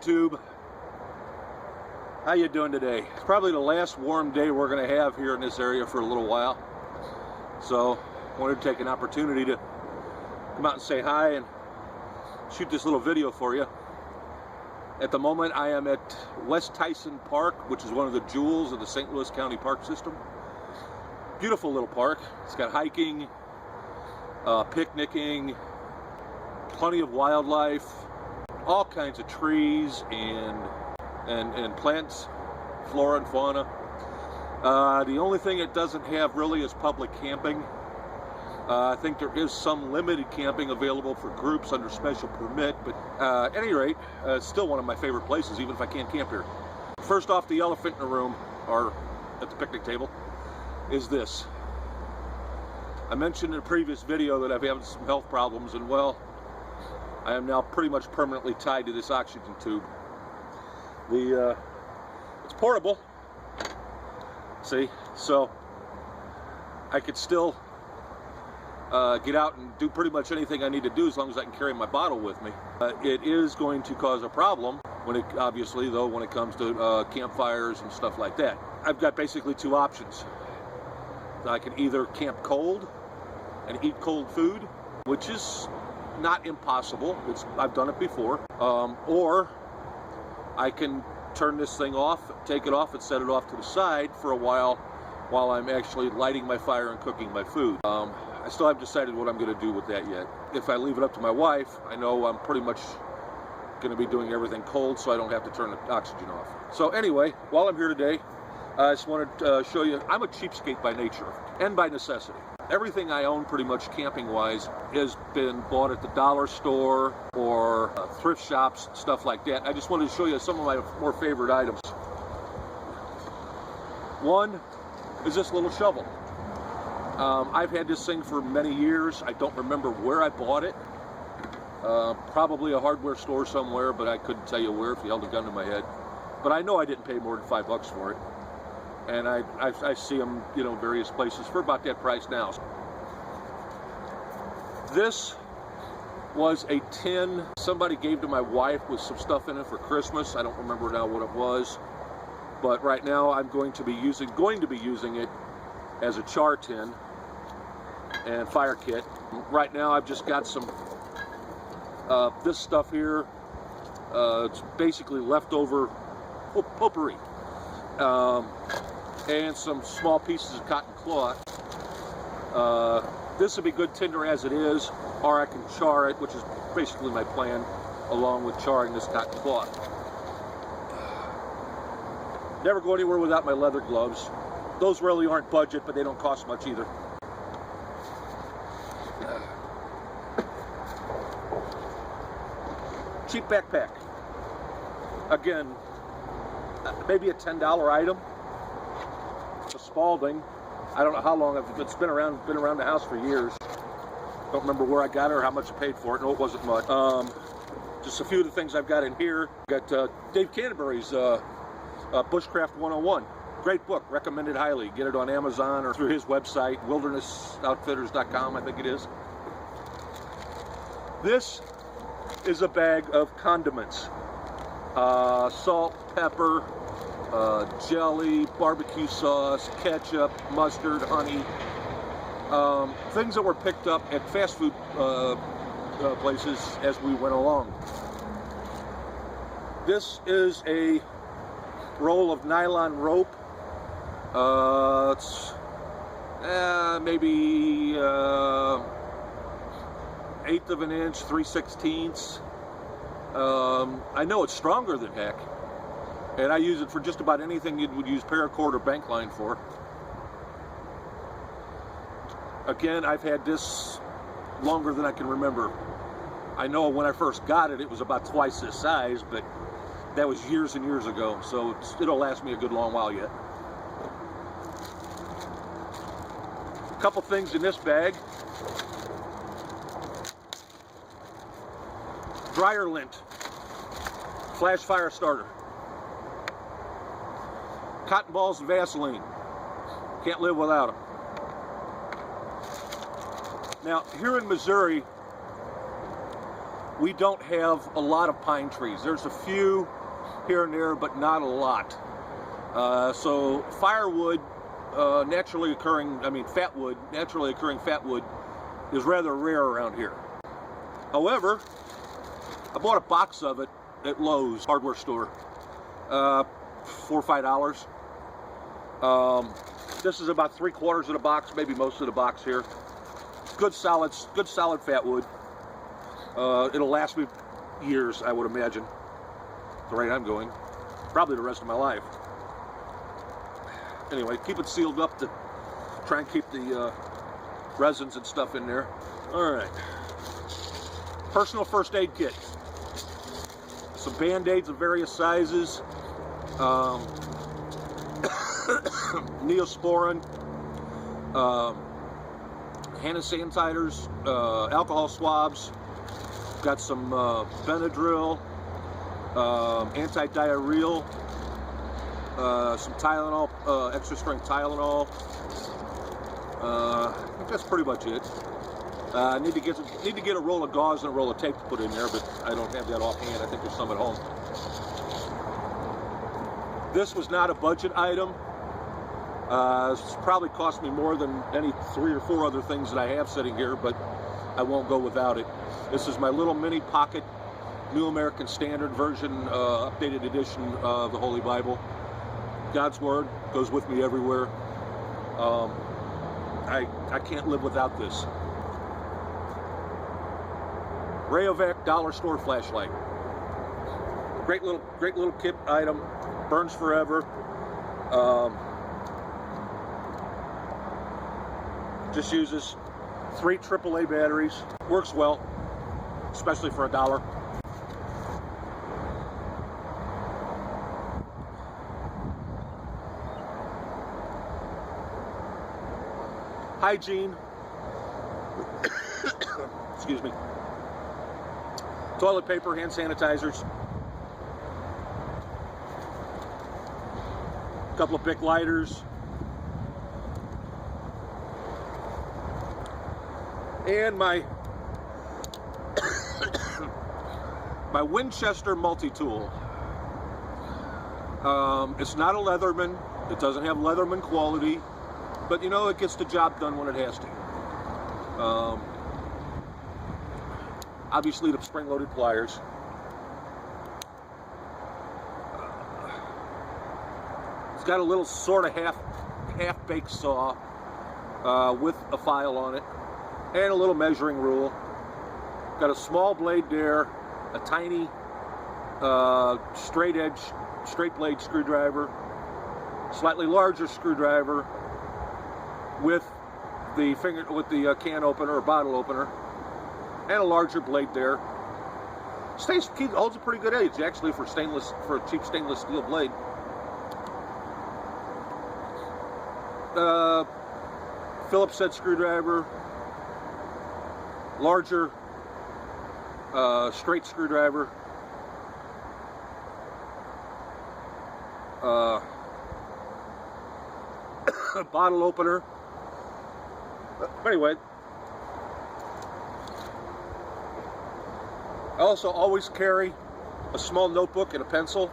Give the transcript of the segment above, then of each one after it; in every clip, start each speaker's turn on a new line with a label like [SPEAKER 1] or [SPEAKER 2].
[SPEAKER 1] YouTube. How you doing today? It's probably the last warm day we're going to have here in this area for a little while. So I wanted to take an opportunity to come out and say hi and shoot this little video for you. At the moment I am at West Tyson Park, which is one of the jewels of the St. Louis County Park System. Beautiful little park. It's got hiking, picnicking, plenty of wildlife, all kinds of trees and plants, flora and fauna. The only thing it doesn't have really is public camping. I think there is some limited camping available for groups under special permit, but at any rate, it's still one of my favorite places, even if I can't camp here. First off, the elephant in the room, or at the picnic table, is this. I mentioned in a previous video that I've had some health problems, and well, I am now pretty much permanently tied to this oxygen tube. It's portable, see, so I could still get out and do pretty much anything I need to do as long as I can carry my bottle with me. It is going to cause a problem when it, obviously though, when it comes to campfires and stuff like that. I've got basically two options. I can either camp cold and eat cold food, which is not impossible. I've done it before. Or I can turn this thing off, take it off, and set it off to the side for a while I'm actually lighting my fire and cooking my food. I still haven't decided what I'm going to do with that yet. If I leave it up to my wife, I know I'm pretty much going to be doing everything cold, so I don't have to turn the oxygen off. So anyway, while I'm here today, I just wanted to show you, I'm a cheapskate by nature and by necessity. Everything I own pretty much camping-wise has been bought at the dollar store or thrift shops, stuff like that. I just wanted to show you some of my more favorite items. One is this little shovel. I've had this thing for many years. I don't remember where I bought it. Probably a hardware store somewhere, but I couldn't tell you where if you held a gun to my head. But I know I didn't pay more than $5 for it. And I see them, you know, various places for about that price now. This was a tin somebody gave to my wife with some stuff in it for Christmas. I don't remember now what it was, but right now I'm going to be using it as a char tin and fire kit. Right now I've just got some this stuff here. It's basically leftover potpourri. And some small pieces of cotton cloth. This would be good tinder as it is, or I can char it, which is basically my plan, along with charring this cotton cloth. Never go anywhere without my leather gloves. Those really aren't budget, but they don't cost much either. Cheap backpack. Again, maybe a $10 item. A Spalding. I don't know how long it's been around the house for years. Don't remember where I got it or how much I paid for it. No, it wasn't much. Just a few of the things I've got in here. Got Dave Canterbury's Bushcraft 101. Great book, recommended highly. Get it on Amazon or through his website, wildernessoutfitters.com, I think it is. This is a bag of condiments. Salt, pepper, jelly, barbecue sauce, ketchup, mustard, honey, things that were picked up at fast food places as we went along. This is a roll of nylon rope. It's maybe 1/8 of an inch, 3/16. I know it's stronger than heck. And I use it for just about anything you would use paracord or bank line for. Again, I've had this longer than I can remember. I know when I first got it, it was about twice this size, but that was years and years ago, so it'll last me a good long while yet. A couple things in this bag. Dryer lint. Flash fire starter. Cotton balls and Vaseline. Can't live without them. Now, here in Missouri, we don't have a lot of pine trees. There's a few here and there, but not a lot. So firewood, naturally occurring fat wood is rather rare around here. However, I bought a box of it at Lowe's hardware store, $4 or $5. This is about 3/4 of the box, maybe most of the box here. Good solid fat wood. It'll last me years, I would imagine, the rate I'm going. Probably the rest of my life. Anyway, keep it sealed up to try and keep the resins and stuff in there. All right. Personal first aid kit. Some Band-Aids of various sizes. Neosporin. Hand sanitizers. Alcohol swabs. Got some Benadryl. Anti-diarrheal. Some Tylenol, extra strength Tylenol. I think that's pretty much it. Need to get a roll of gauze and a roll of tape to put in there, but I don't have that offhand. I think there's some at home. This was not a budget item. It's probably cost me more than any 3 or 4 other things that I have sitting here, but I won't go without it. This is my little mini pocket New American Standard version, updated edition of the Holy Bible. God's Word goes with me everywhere. I can't live without this. Rayovac dollar store flashlight. Great little kit item. Burns forever. Just uses 3 AAA batteries. Works well, especially for $1. Hygiene. Excuse me. Toilet paper, hand sanitizers. A couple of Bic lighters. And my my Winchester multi-tool. It's not a Leatherman. It doesn't have Leatherman quality. But, you know, it gets the job done when it has to. Obviously, the spring-loaded pliers. It's got a little sort of half-baked saw with a file on it, and a little measuring rule. Got a small blade there, a tiny straight blade screwdriver, slightly larger screwdriver, with the can opener or bottle opener, and a larger blade there. Holds a pretty good edge actually for a cheap stainless steel blade. Phillips head screwdriver, larger straight screwdriver, bottle opener. Anyway, I also always carry a small notebook and a pencil.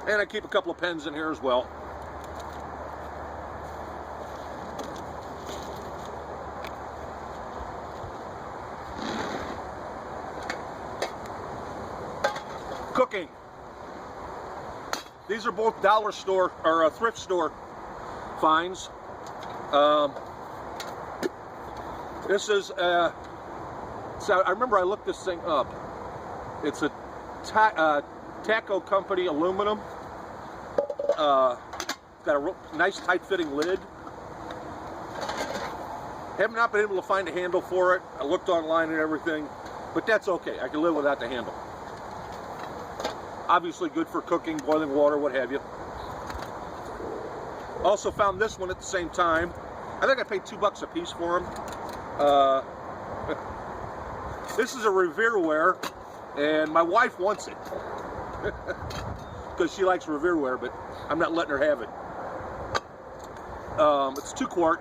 [SPEAKER 1] And I keep a couple of pens in here as well. Cooking. These are both dollar store or thrift store finds. This is so I remember I looked this thing up. It's a Taco Company aluminum. Got a nice tight-fitting lid. Have not been able to find a handle for it. I looked online and everything, but that's okay. I can live without the handle. Obviously good for cooking, boiling water, what have you. Also found this one at the same time. I think I paid $2 a piece for them. This is a Revereware, and my wife wants it because she likes Revereware, but I'm not letting her have it. It's 2 quart.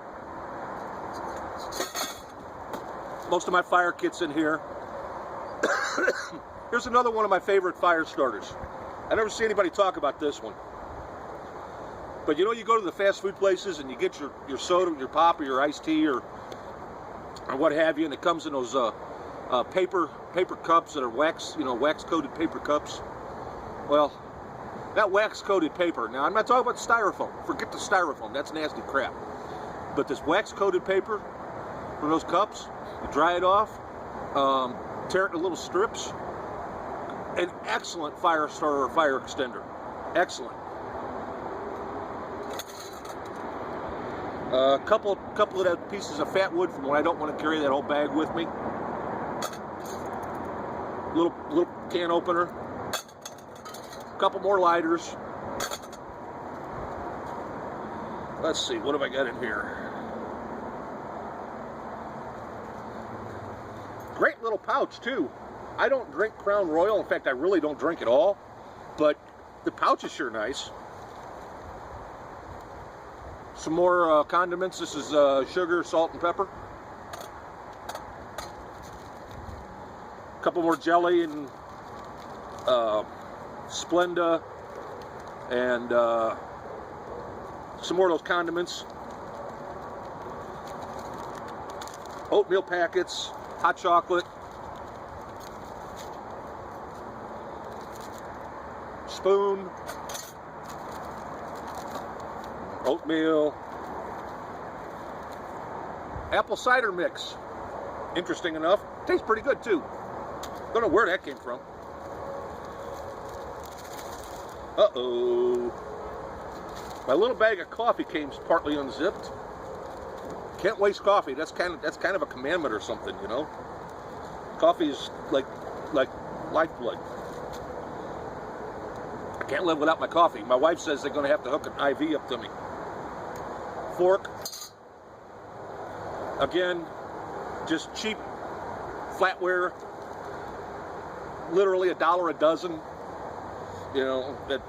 [SPEAKER 1] Most of my fire kit's in here. Here's another one of my favorite fire starters. I never see anybody talk about this one. But you know, you go to the fast food places and you get your soda, your pop, or your iced tea, or what have you, and it comes in those paper cups that are wax coated paper cups. Well, that wax coated paper. Now, I'm not talking about styrofoam. Forget the styrofoam. That's nasty crap. But this wax coated paper from those cups, you dry it off, tear it into little strips. An excellent fire starter or fire extender. Excellent. A couple of that pieces of fat wood from when I don't want to carry that whole bag with me. Little can opener. A couple more lighters. Let's see, what have I got in here? Great little pouch too. I don't drink Crown Royal. In fact, I really don't drink at all. But the pouch is sure nice. Some more condiments. This is sugar, salt, and pepper. A couple more jelly and Splenda, and some more of those condiments. Oatmeal packets, hot chocolate, spoon, oatmeal, apple cider mix. Interesting enough, tastes pretty good too. Don't know where that came from. Uh-oh. My little bag of coffee came partly unzipped. Can't waste coffee. That's kind of a commandment or something, you know. Coffee is like lifeblood. I can't live without my coffee. My wife says they're going to have to hook an IV up to me. Fork. Again, just cheap flatware. Literally $1 a dozen. You know, that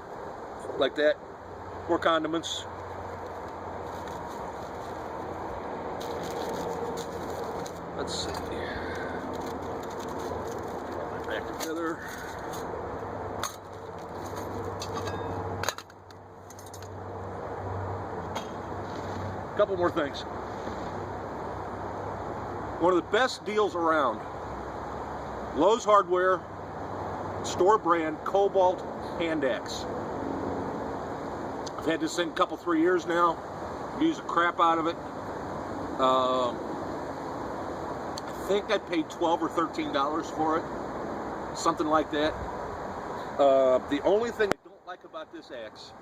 [SPEAKER 1] like that. More condiments. Let's see. Put that back together. A couple more things. One of the best deals around. Lowe's Hardware, store brand Cobalt hand axe. I've had this thing a couple, 3 years now. Use the crap out of it. I think I paid $12 or $13 for it. Something like that. The only thing I don't like about this axe,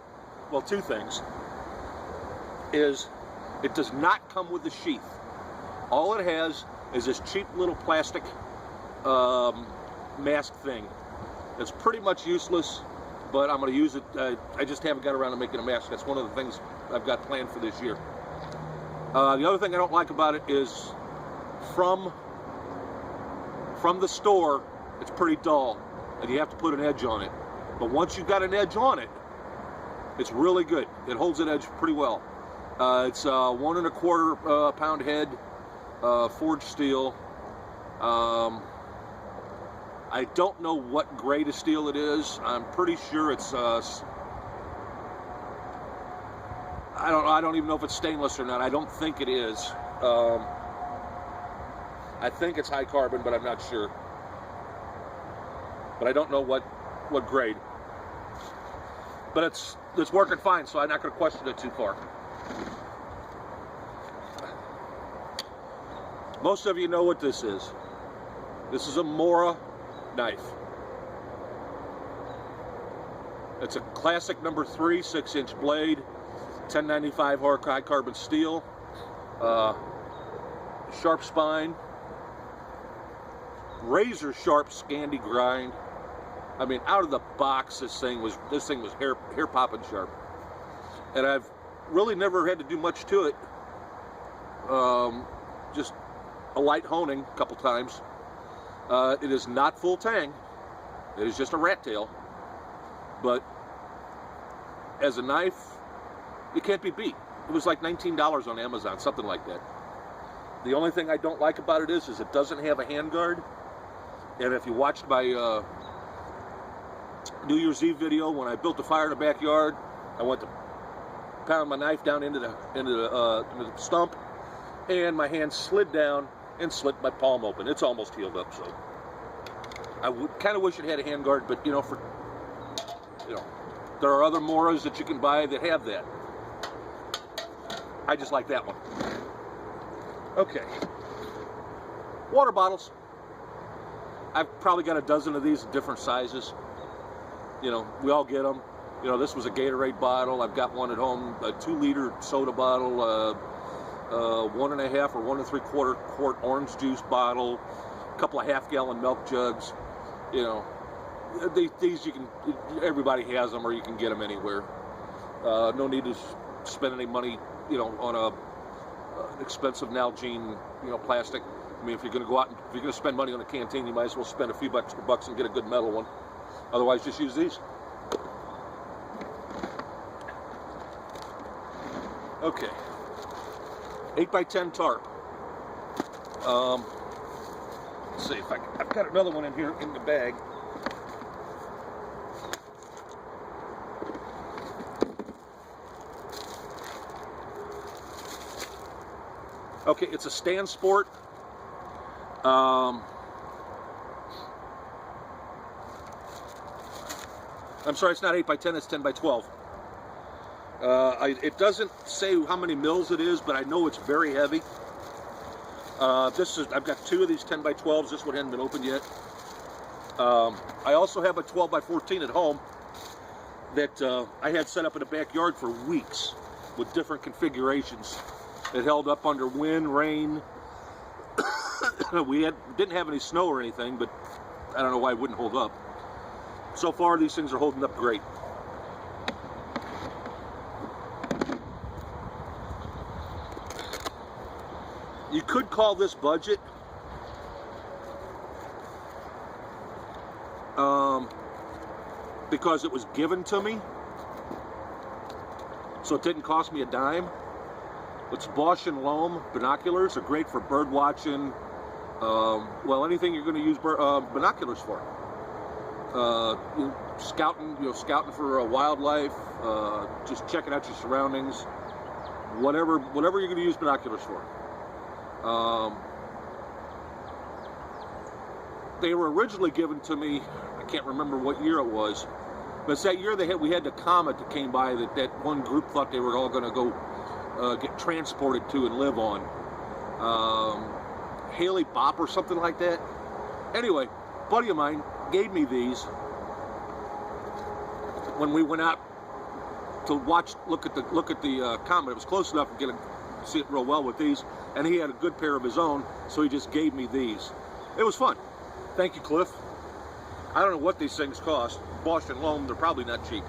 [SPEAKER 1] well, two things, is it does not come with the sheath. All it has is this cheap little plastic mask thing. It's pretty much useless, but I'm going to use it. I just haven't got around to making a mask. That's one of the things I've got planned for this year. The other thing I don't like about it is from the store, it's pretty dull, and you have to put an edge on it. But once you've got an edge on it, it's really good. It holds that edge pretty well. It's 1 1/4 pound head, forged steel. I don't know what grade of steel it is. I'm pretty sure it's I don't even know if it's stainless or not. I don't think it is. I think it's high carbon, but I'm not sure. But I don't know what grade. But it's working fine, so I'm not going to question it too far. Most of you know what this is. This is a Mora knife. It's a classic number 3 6-inch blade, 1095 high carbon steel, sharp spine, razor sharp Scandi grind. I mean, out of the box, this thing was hair popping sharp, and I've really never had to do much to it. Just a light honing a couple times. It is not full tang. It is just a rat tail. But as a knife, it can't be beat. It was like $19 on Amazon, something like that. The only thing I don't like about it is it doesn't have a handguard. And if you watched my New Year's Eve video when I built a fire in the backyard, I went to pound my knife down into the stump, and my hand slid down and slit my palm open. It's almost healed up, so I would kind of wish it had a handguard, but you know, there are other Moras that you can buy that have that. I just like that one. Okay. Water bottles. I've probably got a dozen of these in different sizes. You know, we all get them. You know, this was a Gatorade bottle. I've got one at home, a 2-liter soda bottle, 1.5 or 1 3/4 quart orange juice bottle, a couple of half-gallon milk jugs. You know, these you can, everybody has them, or you can get them anywhere. No need to spend any money, you know, on an expensive Nalgene, you know, plastic. I mean, if you're going to go out and if you're going to spend money on a canteen, you might as well spend a few extra bucks and get a good metal one. Otherwise, just use these. Okay. 8x10 tarp. Let's see if I've got another one in here in the bag. Okay, it's a Stand Sport. I'm sorry, it's not 8x10, it's 10x12. It doesn't say how many mils it is, but I know it's very heavy. I've got 2 of these 10x12s. This one hasn't been opened yet. I also have a 12x14 at home that I had set up in the backyard for weeks with different configurations. It held up under wind, rain. We didn't have any snow or anything, but I don't know why it wouldn't hold up. So far, these things are holding up great. You could call this budget. Because it was given to me. So it didn't cost me a dime. It's Bosch and Loam binoculars. Are great for bird watching. Well, anything you're going to use binoculars for. Scouting, scouting for wildlife. Just checking out your surroundings. Whatever you're going to use binoculars for. They were originally given to me. I can't remember what year it was, but it's that year we had the comet that came by that one group thought they were all going to go get transported to and live on. Haley Bop or something like that. Anyway, a buddy of mine gave me these when we went out to look at the comet. It was close enough to see it real well with these, and he had a good pair of his own, so he just gave me these. It was fun. Thank you, Cliff. I don't know what these things cost. Bosch and Loam, they're probably not cheap.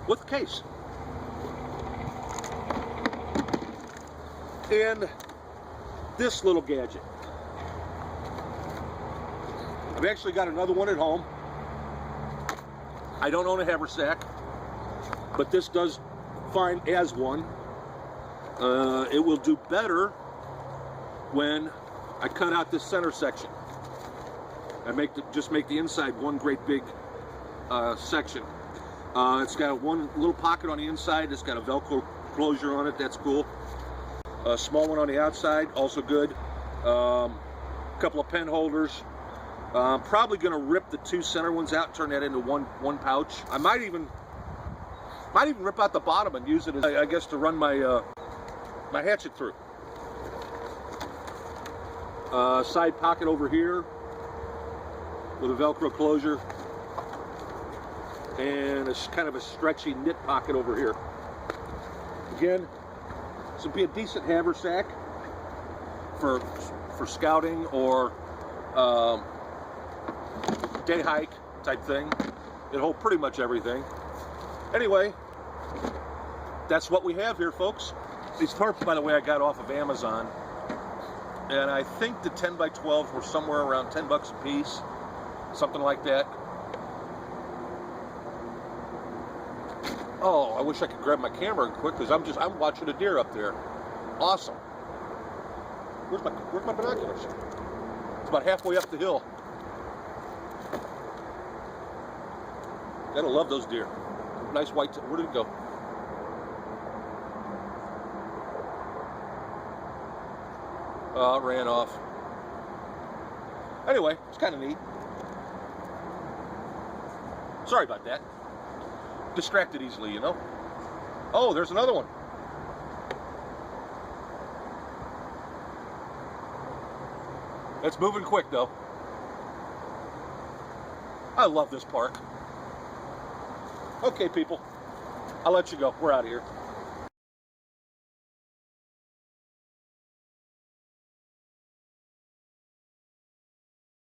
[SPEAKER 1] With the case. And this little gadget. I've actually got another one at home. I don't own a haversack, but this does fine as one. It will do better when I cut out this center section. I just make the inside one great big section. It's got one little pocket on the inside. It's got a Velcro closure on it. That's cool. A small one on the outside, also good. A couple of pen holders. I'm probably going to rip the 2 center ones out and turn that into one pouch. I might even rip out the bottom and use it as, I guess, to run my my hatchet through. Side pocket over here with a Velcro closure, and it's kind of a stretchy knit pocket over here. Again, this would be a decent haversack for scouting or day hike type thing. It'll hold pretty much everything. Anyway, that's what we have here, folks. These tarps, by the way, I got off of Amazon. And I think the 10x12s were somewhere around 10 bucks a piece, something like that. Oh, I wish I could grab my camera quick because I'm watching a deer up there. Awesome. Where's my binoculars? It's about halfway up the hill. Gotta love those deer. Nice white. Where did it go? Oh, it ran off. Anyway, it's kind of neat. Sorry about that. Distracted easily, you know. Oh, there's another one. It's moving quick, though. I love this park. Okay, people. I'll let you go. We're out of here.